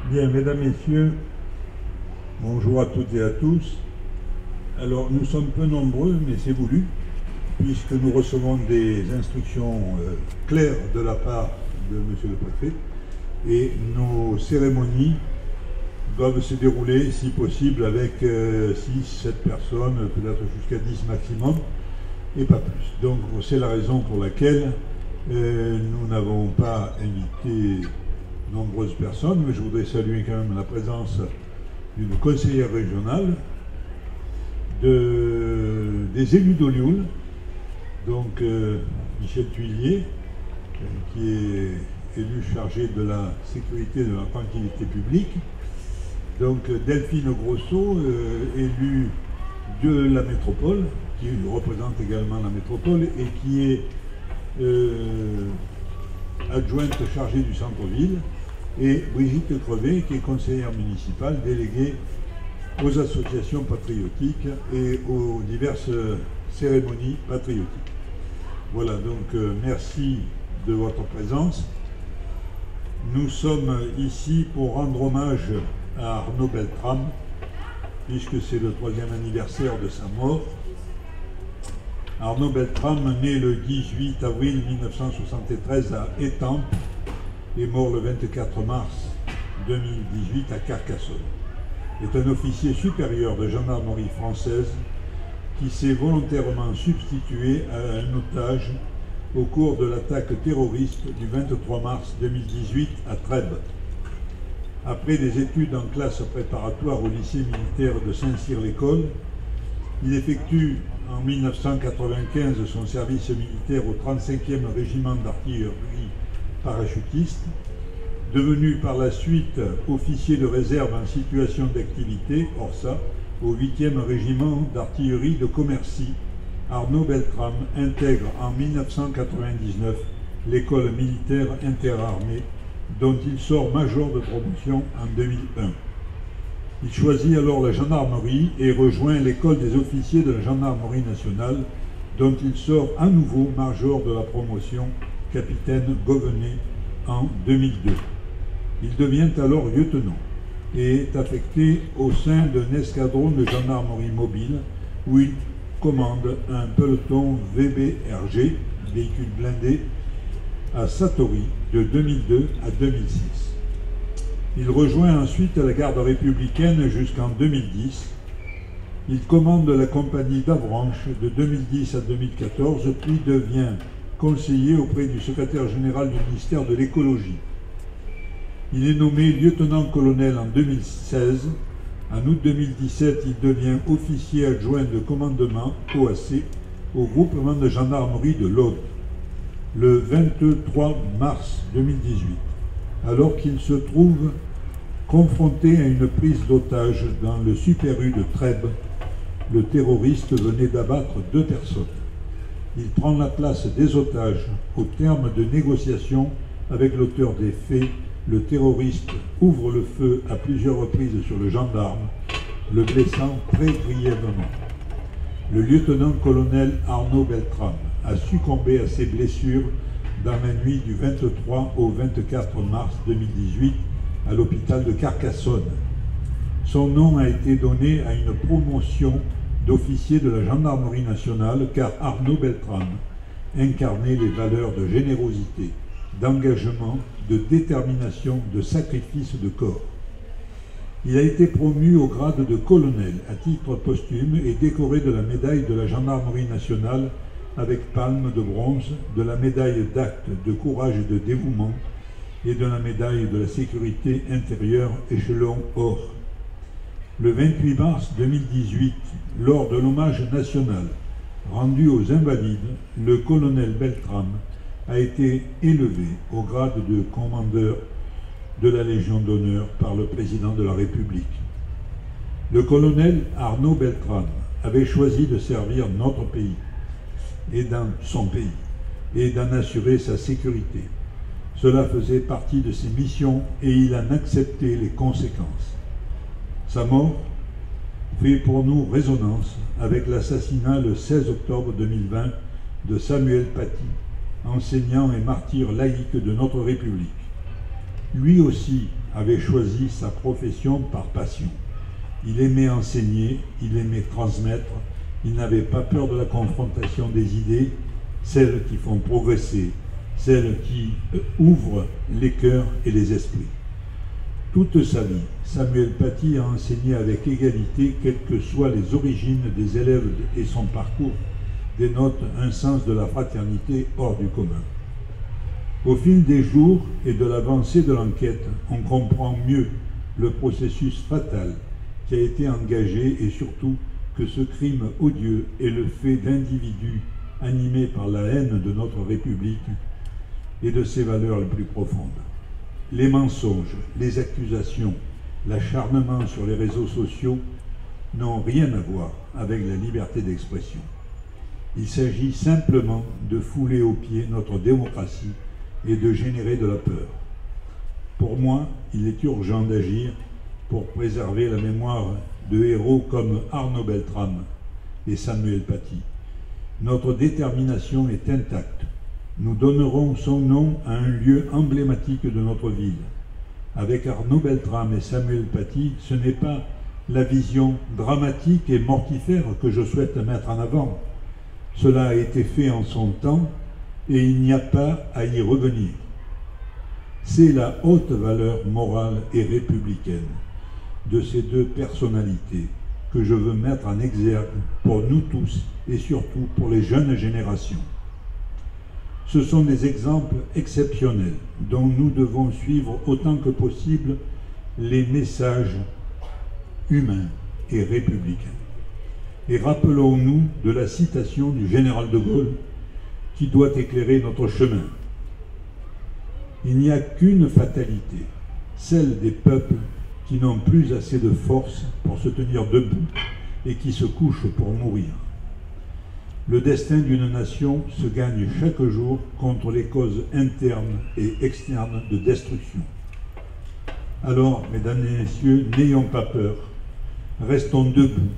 Bien, mesdames, messieurs, bonjour à toutes et à tous. Alors, nous sommes peu nombreux, mais c'est voulu, puisque nous recevons des instructions claires de la part de Monsieur le Préfet, et nos cérémonies doivent se dérouler, si possible, avec 6-7 personnes, peut-être jusqu'à 10 maximum, et pas plus. Donc, c'est la raison pour laquelle nous n'avons pas invité nombreuses personnes, mais je voudrais saluer quand même la présence d'une conseillère régionale, des élus d'Olioul, donc Michel Thuillier, qui est élu chargé de la sécurité et de la tranquillité publique, donc Delphine Grosso, élue de la métropole, qui représente également la métropole et qui est adjointe chargée du centre-ville, et Brigitte Crevet, qui est conseillère municipale déléguée aux associations patriotiques et aux diverses cérémonies patriotiques. Voilà, donc merci de votre présence. Nous sommes ici pour rendre hommage à Arnaud Beltrame, puisque c'est le 3e anniversaire de sa mort. Arnaud Beltrame, né le 18 avril 1973 à Étampes, est mort le 24 mars 2018 à Carcassonne. Est un officier supérieur de gendarmerie française qui s'est volontairement substitué à un otage au cours de l'attaque terroriste du 23 mars 2018 à Trèbes. Après des études en classe préparatoire au lycée militaire de Saint-Cyr-l'École, il effectue en 1995 son service militaire au 35e régiment d'artillerie parachutiste, devenu par la suite officier de réserve en situation d'activité, ORSA, au 8e régiment d'artillerie de Commercy. Arnaud Beltrame intègre en 1999 l'école militaire interarmée, dont il sort major de promotion en 2001. Il choisit alors la gendarmerie et rejoint l'école des officiers de la gendarmerie nationale, dont il sort à nouveau major de la promotion capitaine Govenet en 2002. Il devient alors lieutenant et est affecté au sein d'un escadron de gendarmerie mobile où il commande un peloton VBRG, véhicule blindé, à Satory de 2002 à 2006. Il rejoint ensuite la garde républicaine jusqu'en 2010. Il commande la compagnie d'Avranches de 2010 à 2014, puis devient conseiller auprès du secrétaire général du ministère de l'écologie. Il est nommé lieutenant-colonel en 2016. En août 2017, il devient officier adjoint de commandement OAC au groupement de gendarmerie de l'Aude. Le 23 mars 2018, alors qu'il se trouve confronté à une prise d'otage dans le Super U de Trèbes, le terroriste venait d'abattre 2 personnes. Il prend la place des otages au terme de négociations avec l'auteur des faits. Le terroriste ouvre le feu à plusieurs reprises sur le gendarme, le blessant très grièvement. Le lieutenant-colonel Arnaud Beltrame a succombé à ses blessures dans la nuit du 23 au 24 mars 2018 à l'hôpital de Carcassonne. Son nom a été donné à une promotion d'officier de la gendarmerie nationale, car Arnaud Beltrame incarnait les valeurs de générosité, d'engagement, de détermination, de sacrifice de corps. Il a été promu au grade de colonel à titre posthume et décoré de la médaille de la gendarmerie nationale avec palme de bronze, de la médaille d'acte de courage et de dévouement et de la médaille de la sécurité intérieure échelon or. Le 28 mars 2018, lors de l'hommage national rendu aux Invalides, le colonel Beltrame a été élevé au grade de commandeur de la Légion d'honneur par le président de la République. Le colonel Arnaud Beltrame avait choisi de servir notre pays et dans son pays et d'en assurer sa sécurité. Cela faisait partie de ses missions et il en acceptait les conséquences. Sa mort fait pour nous résonance avec l'assassinat le 16 octobre 2020 de Samuel Paty, enseignant et martyr laïque de notre République. Lui aussi avait choisi sa profession par passion. Il aimait enseigner, il aimait transmettre, il n'avait pas peur de la confrontation des idées, celles qui font progresser, celles qui ouvrent les cœurs et les esprits. Toute sa vie, Samuel Paty a enseigné avec égalité, quelles que soient les origines des élèves et son parcours, dénote un sens de la fraternité hors du commun. Au fil des jours et de l'avancée de l'enquête, on comprend mieux le processus fatal qui a été engagé et surtout que ce crime odieux est le fait d'individus animés par la haine de notre République et de ses valeurs les plus profondes. Les mensonges, les accusations, l'acharnement sur les réseaux sociaux n'ont rien à voir avec la liberté d'expression. Il s'agit simplement de fouler aux pieds notre démocratie et de générer de la peur. Pour moi, il est urgent d'agir pour préserver la mémoire de héros comme Arnaud Beltrame et Samuel Paty. Notre détermination est intacte. Nous donnerons son nom à un lieu emblématique de notre ville. Avec Arnaud Beltrame et Samuel Paty, ce n'est pas la vision dramatique et mortifère que je souhaite mettre en avant. Cela a été fait en son temps et il n'y a pas à y revenir. C'est la haute valeur morale et républicaine de ces deux personnalités que je veux mettre en exergue pour nous tous et surtout pour les jeunes générations. Ce sont des exemples exceptionnels dont nous devons suivre autant que possible les messages humains et républicains. Et rappelons-nous de la citation du général de Gaulle qui doit éclairer notre chemin. Il n'y a qu'une fatalité, celle des peuples qui n'ont plus assez de force pour se tenir debout et qui se couchent pour mourir. Le destin d'une nation se gagne chaque jour contre les causes internes et externes de destruction. Alors, mesdames et messieurs, n'ayons pas peur, restons debout.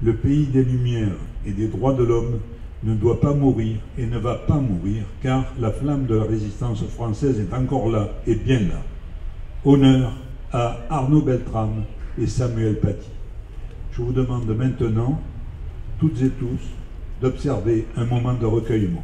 Le pays des Lumières et des droits de l'homme ne doit pas mourir et ne va pas mourir, car la flamme de la résistance française est encore là et bien là. Honneur à Arnaud Beltrame et Samuel Paty. Je vous demande maintenant, toutes et tous, d'observer un moment de recueillement.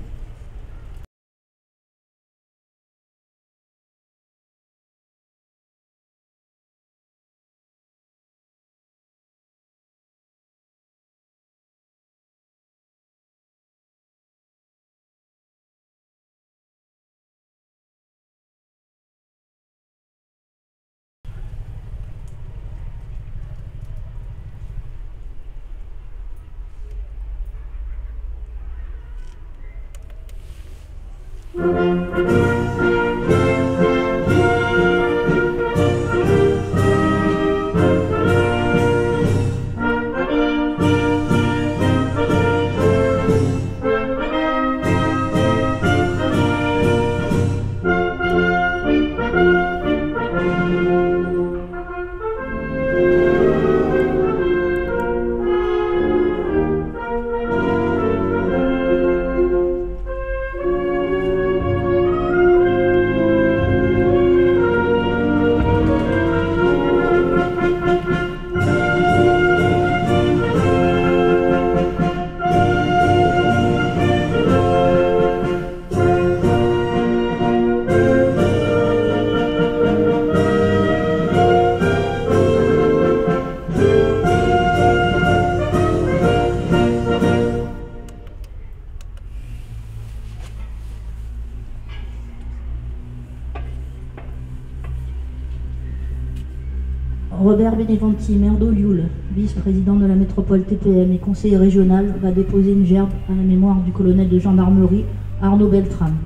Robert Beneventi, maire d'Olioul, vice-président de la métropole TPM et conseiller régional, va déposer une gerbe à la mémoire du colonel de gendarmerie Arnaud Beltrame.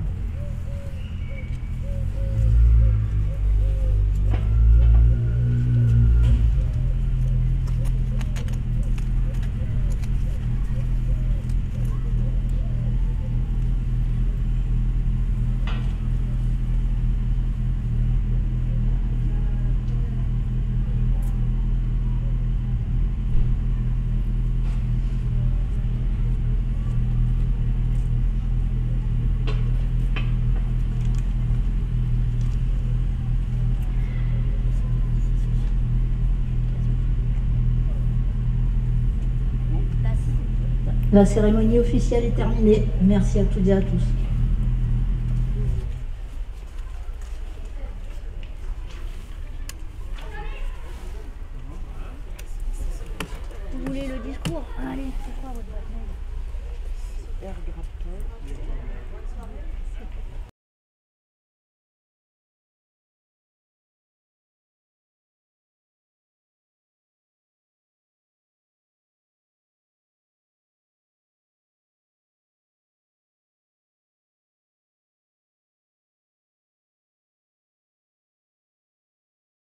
La cérémonie officielle est terminée. Merci à toutes et à tous. Vous voulez le discours? Allez, c'est quoi votre mail?